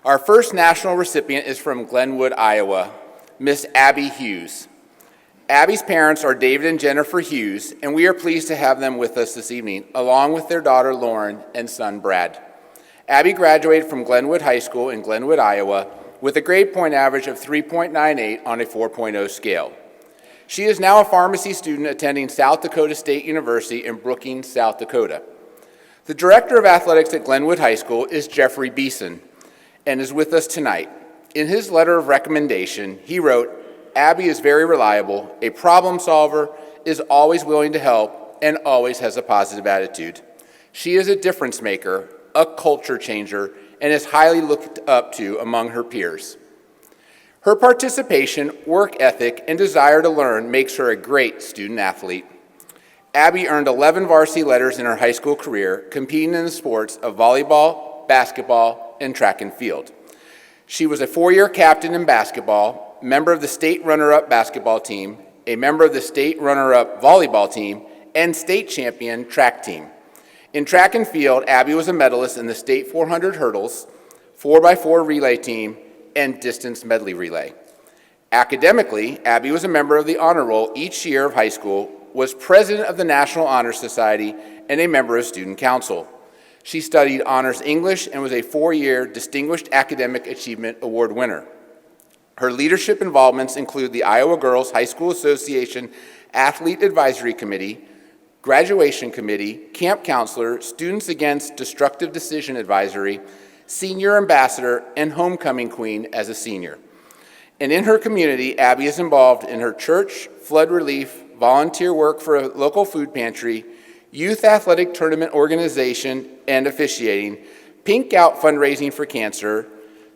Our first national recipient is from Glenwood, Iowa, Miss Abby Hughes. Abby's parents are David and Jennifer Hughes, and we are pleased to have them with us this evening, along with their daughter Lauren and son Brad. Abby graduated from Glenwood High School in Glenwood, Iowa, with a grade point average of 3.98 on a 4.0 scale. She is now a pharmacy student attending South Dakota State University in Brookings, South Dakota. The director of athletics at Glenwood High School is Jeffrey Beeson and is with us tonight. In his letter of recommendation, he wrote, "Abby is very reliable, a problem solver, is always willing to help, and always has a positive attitude. She is a difference maker, a culture changer, and is highly looked up to among her peers. Her participation, work ethic, and desire to learn makes her a great student athlete. Abby earned 11 varsity letters in her high school career, competing in the sports of volleyball, basketball, and track and field. She was a 4-year captain in basketball, member of the state runner-up basketball team, a member of the state runner-up volleyball team, and state champion track team. In track and field, Abby was a medalist in the state 400 hurdles, 4x4 relay team, and distance medley relay. Academically, Abby was a member of the honor roll each year of high school, was president of the National Honor Society, and a member of Student Council. She studied honors English and was a 4-year Distinguished Academic Achievement Award winner. Her leadership involvements include the Iowa Girls High School Association Athlete Advisory Committee, Graduation Committee, Camp Counselor, Students Against Destructive Decision Advisory, Senior Ambassador, and Homecoming Queen as a senior. And in her community, Abby is involved in her church, flood relief, volunteer work for a local food pantry, youth athletic tournament organization and officiating, Pink Out fundraising for cancer,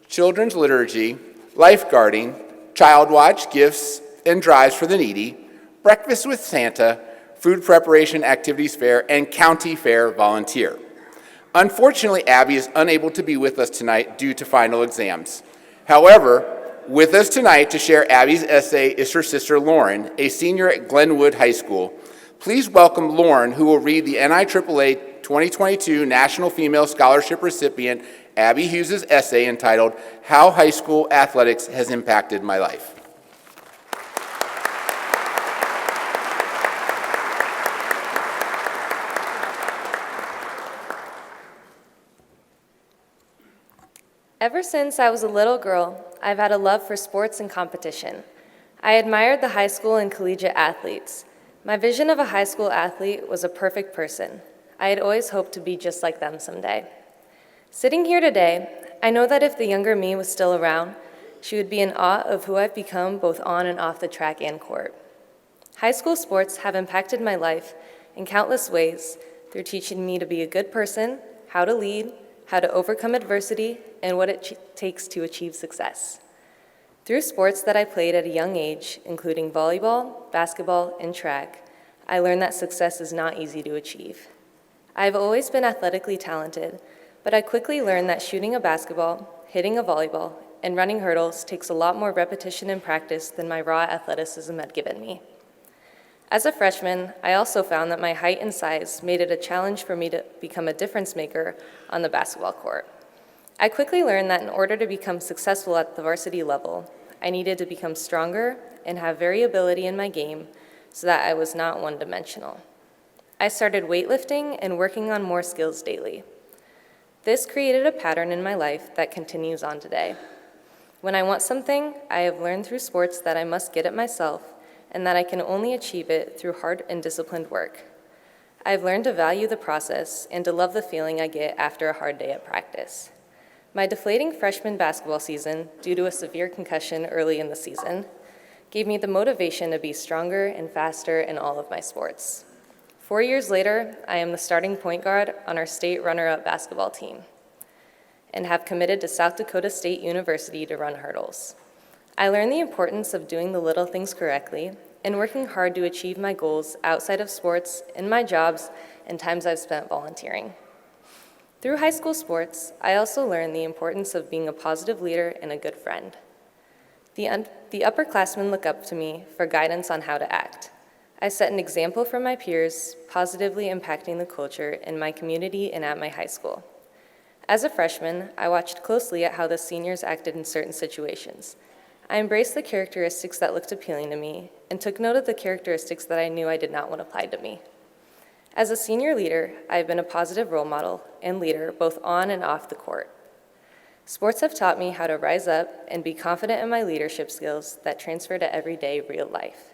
children's liturgy, lifeguarding, child watch, gifts and drives for the needy, breakfast with Santa, food preparation activities fair, and county fair volunteer. Unfortunately, Abby is unable to be with us tonight due to final exams. However, with us tonight to share Abby's essay is her sister Lauren, a senior at Glenwood High School. Please welcome Lauren, who will read the NIAAA 2022 National Female Scholarship Recipient Abby Hughes' essay entitled, "How High School Athletics Has Impacted My Life." Ever since I was a little girl, I've had a love for sports and competition. I admired the high school and collegiate athletes. My vision of a high school athlete was a perfect person. I had always hoped to be just like them someday. Sitting here today, I know that if the younger me was still around, she would be in awe of who I've become both on and off the track and court. High school sports have impacted my life in countless ways through teaching me to be a good person, how to lead, how to overcome adversity, and what it takes to achieve success. Through sports that I played at a young age, including volleyball, basketball, and track, I learned that success is not easy to achieve. I've always been athletically talented, but I quickly learned that shooting a basketball, hitting a volleyball, and running hurdles takes a lot more repetition and practice than my raw athleticism had given me. As a freshman, I also found that my height and size made it a challenge for me to become a difference maker on the basketball court. I quickly learned that in order to become successful at the varsity level, I needed to become stronger and have variability in my game so that I was not one-dimensional. I started weightlifting and working on more skills daily. This created a pattern in my life that continues on today. When I want something, I have learned through sports that I must get it myself and that I can only achieve it through hard and disciplined work. I've learned to value the process and to love the feeling I get after a hard day at practice. My deflating freshman basketball season, due to a severe concussion early in the season, gave me the motivation to be stronger and faster in all of my sports. 4 years later, I am the starting point guard on our state runner-up basketball team and have committed to South Dakota State University to run hurdles. I learned the importance of doing the little things correctly and working hard to achieve my goals outside of sports, in my jobs, and times I've spent volunteering. Through high school sports, I also learned the importance of being a positive leader and a good friend. The upperclassmen look up to me for guidance on how to act. I set an example for my peers, positively impacting the culture in my community and at my high school. As a freshman, I watched closely at how the seniors acted in certain situations. I embraced the characteristics that looked appealing to me and took note of the characteristics that I knew I did not want applied to me. As a senior leader, I have been a positive role model and leader both on and off the court. Sports have taught me how to rise up and be confident in my leadership skills that transfer to everyday real life.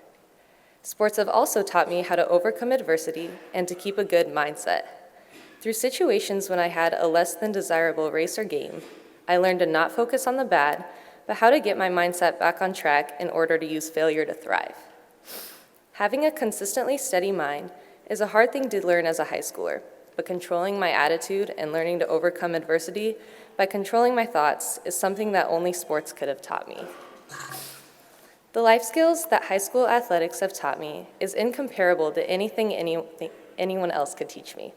Sports have also taught me how to overcome adversity and to keep a good mindset. Through situations when I had a less than desirable race or game, I learned to not focus on the bad, but how to get my mindset back on track in order to use failure to thrive. Having a consistently steady mind is a hard thing to learn as a high schooler, but controlling my attitude and learning to overcome adversity by controlling my thoughts is something that only sports could have taught me. The life skills that high school athletics have taught me is incomparable to anything anyone else could teach me.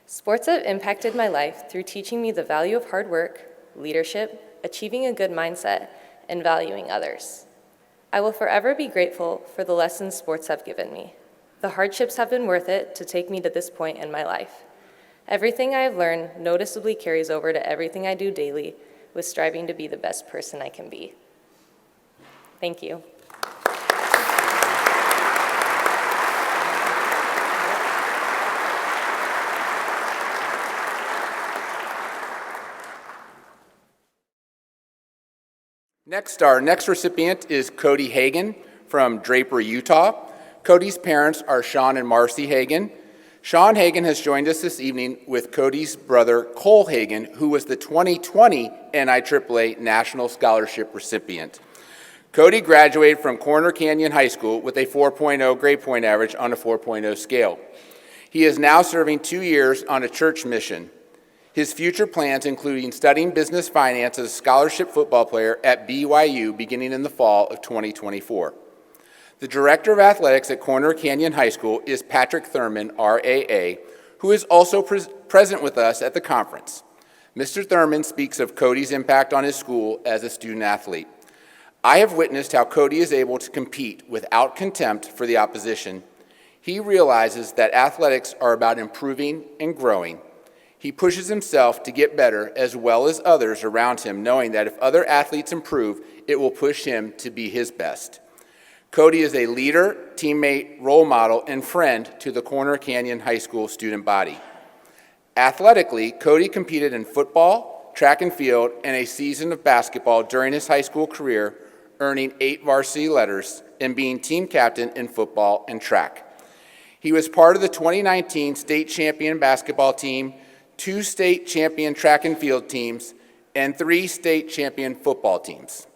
Sports have impacted my life through teaching me the value of hard work, leadership, achieving a good mindset, and valuing others. I will forever be grateful for the lessons sports have given me. The hardships have been worth it to take me to this point in my life. Everything I have learned noticeably carries over to everything I do daily, with striving to be the best person I can be. Thank you. Our next recipient is Cody Hagan from Draper, Utah. Cody's parents are Sean and Marcy Hagan. Sean Hagan has joined us this evening with Cody's brother, Cole Hagan, who was the 2020 NIAAA National Scholarship recipient. Cody graduated from Corner Canyon High School with a 4.0 grade point average on a 4.0 scale. He is now serving 2 years on a church mission. His future plans including studying business finance as a scholarship football player at BYU beginning in the fall of 2024. The Director of Athletics at Corner Canyon High School is Patrick Thurman, RAA, who is also present with us at the conference. Mr. Thurman speaks of Cody's impact on his school as a student athlete. I have witnessed how Cody is able to compete without contempt for the opposition. He realizes that athletics are about improving and growing. He pushes himself to get better as well as others around him, knowing that if other athletes improve, it will push him to be his best. Cody is a leader, teammate, role model, and friend to the Corner Canyon High School student body. Athletically, Cody competed in football, track and field, and a season of basketball during his high school career, earning 8 varsity letters and being team captain in football and track. He was part of the 2019 state champion basketball team, 2 state champion track and field teams, and 3 state champion football teams.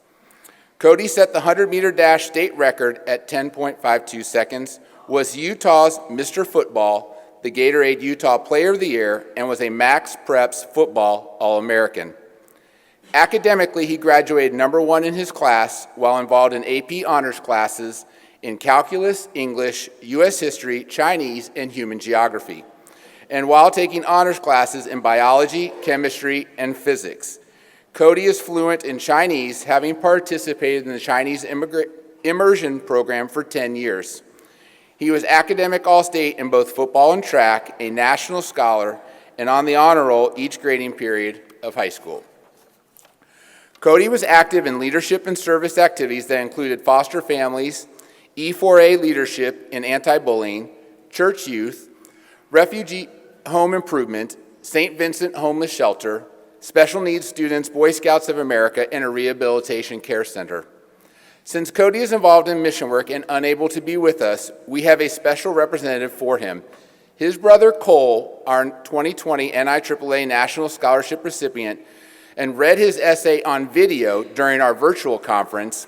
Cody set the 100-meter dash state record at 10.52 seconds, was Utah's Mr. Football, the Gatorade Utah Player of the Year, and was a Max Preps Football All-American. Academically, he graduated #1 in his class while involved in AP honors classes in calculus, English, U.S. history, Chinese, and human geography, and while taking honors classes in biology, chemistry, and physics. Cody is fluent in Chinese, having participated in the Chinese immersion program for 10 years. He was academic all-state in both football and track, a national scholar, and on the honor roll each grading period of high school. Cody was active in leadership and service activities that included foster families, E4A leadership and anti-bullying, church youth, refugee home improvement, St. Vincent Homeless Shelter, Special Needs Students, Boy Scouts of America, and a rehabilitation care center. Since Cody is involved in mission work and unable to be with us, we have a special representative for him. His brother Cole, our 2020 NIAAA National Scholarship recipient, and read his essay on video during our virtual conference.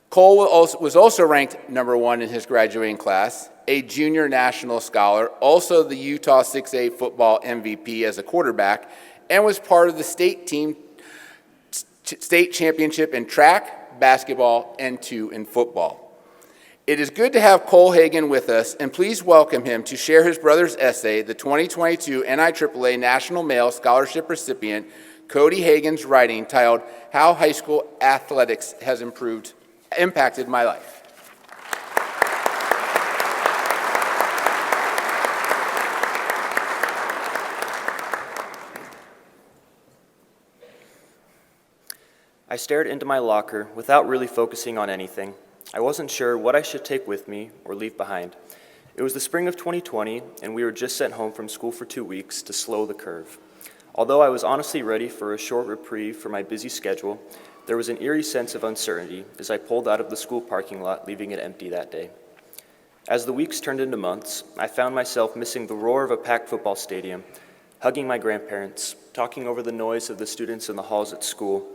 Cole was also ranked #1 in his graduating class, a junior national scholar, also the Utah 6A football MVP as a quarterback, and was part of the state championship in track, basketball, and 2 in football. It is good to have Cole Hagan with us, and please welcome him to share his brother's essay, the 2022 NIAAA National Male Scholarship recipient, Cody Hagan's writing titled, How High School Athletics Has Impacted My Life. I stared into my locker without really focusing on anything. I wasn't sure what I should take with me or leave behind. It was the spring of 2020, and we were just sent home from school for 2 weeks to slow the curve. Although I was honestly ready for a short reprieve from my busy schedule, there was an eerie sense of uncertainty as I pulled out of the school parking lot, leaving it empty that day. As the weeks turned into months, I found myself missing the roar of a packed football stadium, hugging my grandparents, talking over the noise of the students in the halls at school,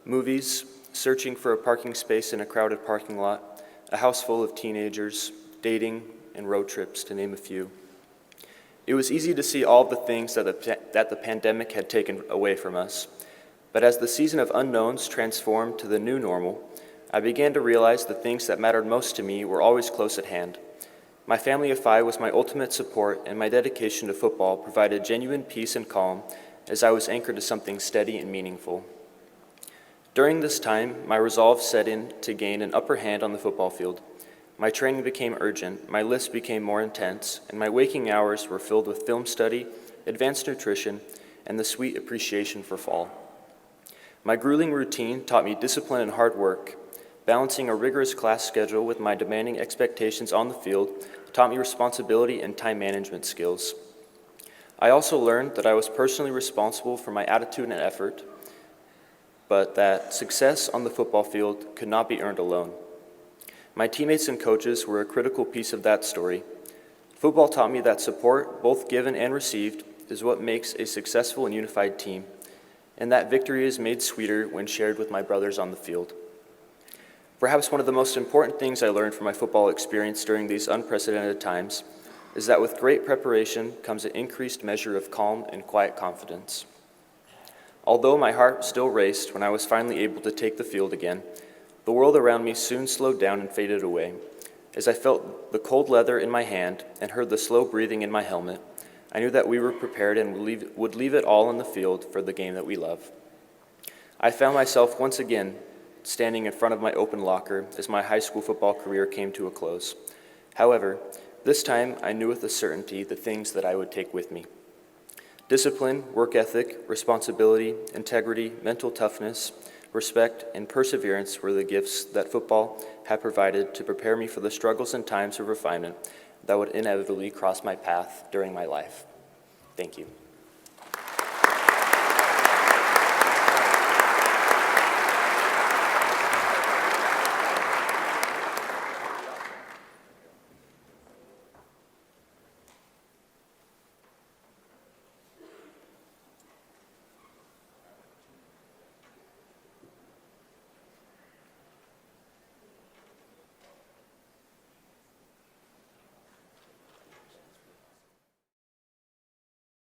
movies, searching for a parking space in a crowded parking lot, a house full of teenagers, dating, and road trips, to name a few. It was easy to see all the things that the pandemic had taken away from us. But as the season of unknowns transformed to the new normal, I began to realize the things that mattered most to me were always close at hand. My family of 5 was my ultimate support, and my dedication to football provided genuine peace and calm as I was anchored to something steady and meaningful. During this time, my resolve set in to gain an upper hand on the football field. My training became urgent, my lists became more intense, and my waking hours were filled with film study, advanced nutrition, and the sweet appreciation for fall. My grueling routine taught me discipline and hard work. Balancing a rigorous class schedule with my demanding expectations on the field taught me responsibility and time management skills. I also learned that I was personally responsible for my attitude and effort, but that success on the football field could not be earned alone. My teammates and coaches were a critical piece of that story. Football taught me that support, both given and received, is what makes a successful and unified team, and that victory is made sweeter when shared with my brothers on the field. Perhaps one of the most important things I learned from my football experience during these unprecedented times is that with great preparation comes an increased measure of calm and quiet confidence. Although my heart still raced when I was finally able to take the field again, the world around me soon slowed down and faded away. As I felt the cold leather in my hand and heard the slow breathing in my helmet, I knew that we were prepared and would leave it all on the field for the game that we love. I found myself once again standing in front of my open locker as my high school football career came to a close. However, this time I knew with a certainty the things that I would take with me. Discipline, work ethic, responsibility, integrity, mental toughness, respect, and perseverance were the gifts that football had provided to prepare me for the struggles and times of refinement that would inevitably cross my path during my life. Thank you.